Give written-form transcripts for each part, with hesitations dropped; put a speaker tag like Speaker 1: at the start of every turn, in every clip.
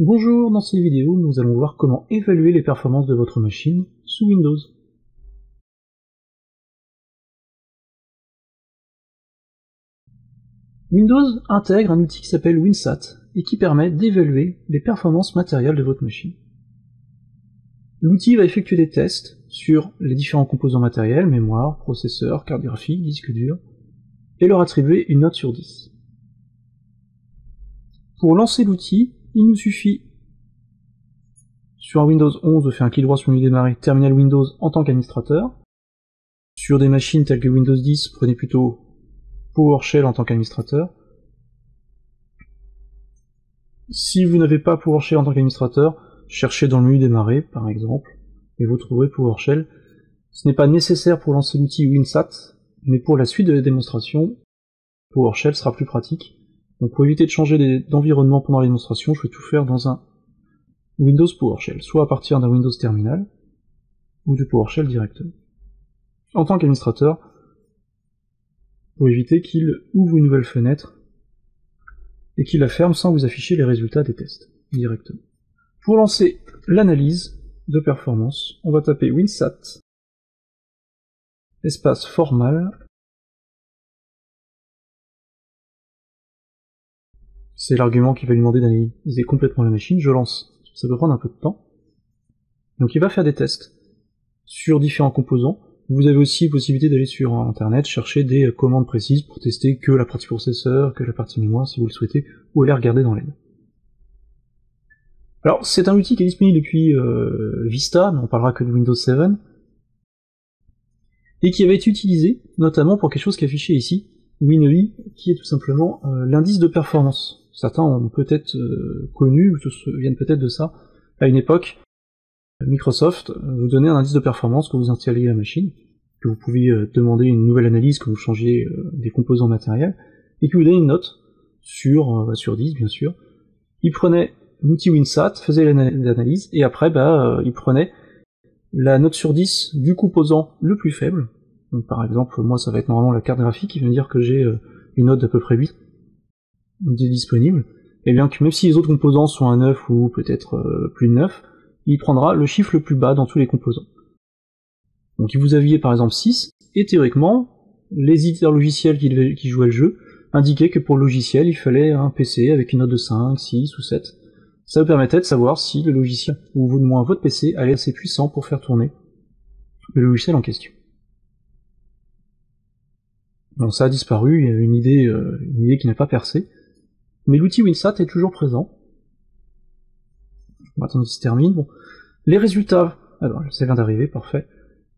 Speaker 1: Bonjour, dans cette vidéo, nous allons voir comment évaluer les performances de votre machine sous Windows. Windows intègre un outil qui s'appelle WinSat et qui permet d'évaluer les performances matérielles de votre machine. L'outil va effectuer des tests sur les différents composants matériels, mémoire, processeur, carte graphique, disque dur, et leur attribuer une note sur 10. Pour lancer l'outil, il nous suffit sur un Windows 11 de faire un clic droit sur le menu démarrer, terminal Windows en tant qu'administrateur. Sur des machines telles que Windows 10, prenez plutôt PowerShell en tant qu'administrateur. Si vous n'avez pas PowerShell en tant qu'administrateur, cherchez dans le menu démarrer par exemple, et vous trouverez PowerShell. Ce n'est pas nécessaire pour lancer l'outil WinSat, mais pour la suite de la démonstration, PowerShell sera plus pratique. Donc pour éviter de changer d'environnement pendant la démonstration, je vais tout faire dans un Windows PowerShell, soit à partir d'un Windows Terminal, ou de PowerShell directement. En tant qu'administrateur, pour éviter qu'il ouvre une nouvelle fenêtre et qu'il la ferme sans vous afficher les résultats des tests directement. Pour lancer l'analyse de performance, on va taper WinSat, espace formal. C'est l'argument qui va lui demander d'analyser complètement la machine. Je lance. Ça peut prendre un peu de temps. Donc il va faire des tests sur différents composants. Vous avez aussi possibilité d'aller sur internet, chercher des commandes précises pour tester que la partie processeur, que la partie mémoire si vous le souhaitez, ou aller regarder dans l'aide. Alors c'est un outil qui est disponible depuis Vista, mais on parlera que de Windows 7, et qui avait été utilisé notamment pour quelque chose qui est affiché ici, WinEI, qui est tout simplement l'indice de performance. Certains ont peut-être connu, ou se souviennent peut-être de ça, à une époque, Microsoft vous donnait un indice de performance quand vous installiez la machine, que vous pouviez demander une nouvelle analyse quand vous changiez des composants matériels, et qui vous donnait une note sur 10 bien sûr. Il prenait l'outil WinSat, faisait l'analyse, et après il prenait la note sur 10 du composant le plus faible. Donc par exemple, moi ça va être normalement la carte graphique, qui veut dire que j'ai une note d'à peu près 8 disponible, et bien que même si les autres composants sont à 9 ou peut-être plus de 9, il prendra le chiffre le plus bas dans tous les composants. Donc si vous aviez par exemple 6, et théoriquement, les éditeurs logiciels qui jouaient le jeu indiquaient que pour le logiciel, il fallait un PC avec une note de 5, 6 ou 7. Ça vous permettait de savoir si le logiciel, ou du moins votre PC, allait être assez puissant pour faire tourner le logiciel en question. Donc ça a disparu, il y a une idée qui n'a pas percé, mais l'outil WinSat est toujours présent. On va attendre qu'il se termine. Bon. Les résultats, alors ça vient d'arriver, parfait.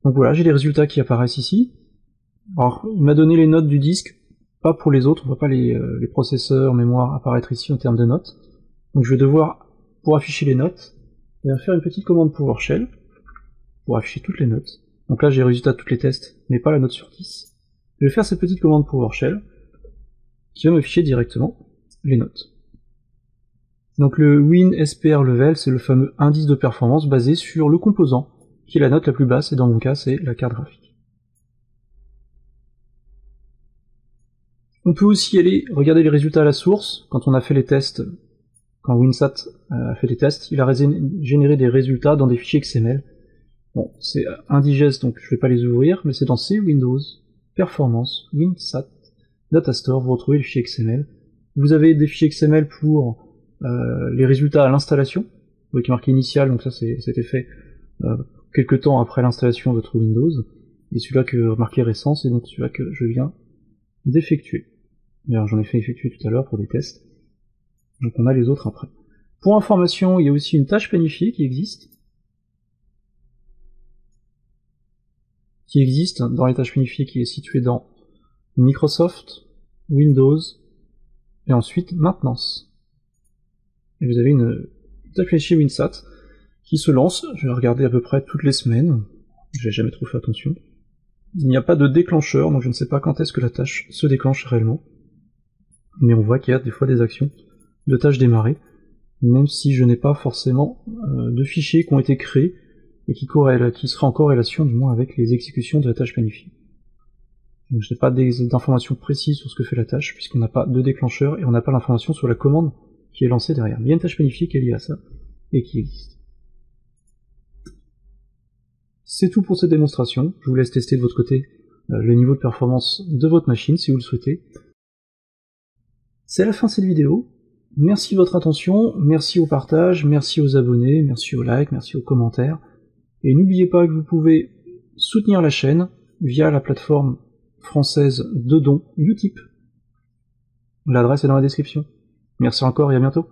Speaker 1: Donc voilà, j'ai les résultats qui apparaissent ici. Alors, il m'a donné les notes du disque, pas pour les autres, on voit pas les processeurs, mémoire apparaître ici en termes de notes. Donc je vais devoir, pour afficher les notes, faire une petite commande PowerShell, pour afficher toutes les notes. Donc là j'ai les résultats de tous les tests, mais pas la note sur 10. Je vais faire cette petite commande PowerShell, qui va m'afficher directement les notes. Donc le WinSPR Level, c'est le fameux indice de performance basé sur le composant, qui est la note la plus basse, et dans mon cas c'est la carte graphique. On peut aussi aller regarder les résultats à la source, quand on a fait les tests, quand WinSat a fait les tests, il a généré des résultats dans des fichiers XML. Bon, c'est indigeste, donc je vais pas les ouvrir, mais c'est dans C Windows, Performance, WinSat, Datastore, vous retrouvez les fichiers XML. Vous avez des fichiers XML pour les résultats à l'installation, avec marqué initial, donc ça c'était fait quelques temps après l'installation de votre Windows, et celui-là que marqué récent, c'est donc celui-là que je viens d'effectuer. D'ailleurs j'en ai fait effectuer tout à l'heure pour des tests, donc on a les autres après. Pour information, il y a aussi une tâche planifiée qui existe dans les tâches planifiées, qui est située dans Microsoft, Windows, et ensuite maintenance. Et vous avez une tâche planifiée WinSat qui se lance, je vais regarder à peu près toutes les semaines, j'ai jamais trop fait attention. Il n'y a pas de déclencheur, donc je ne sais pas quand est-ce que la tâche se déclenche réellement, mais on voit qu'il y a des fois des actions de tâches démarrées, même si je n'ai pas forcément de fichiers qui ont été créés et qui seraient en corrélation du moins avec les exécutions de la tâche planifiée. Donc je n'ai pas d'informations précises sur ce que fait la tâche, puisqu'on n'a pas de déclencheur et on n'a pas l'information sur la commande qui est lancé derrière. Mais il y a une tâche planifiée qui est liée à ça, et qui existe. C'est tout pour cette démonstration. Je vous laisse tester de votre côté le niveau de performance de votre machine, si vous le souhaitez. C'est la fin de cette vidéo. Merci de votre attention, merci au partage, merci aux abonnés, merci aux likes, merci aux commentaires. Et n'oubliez pas que vous pouvez soutenir la chaîne via la plateforme française de dons Utip. L'adresse est dans la description. Merci encore et à bientôt.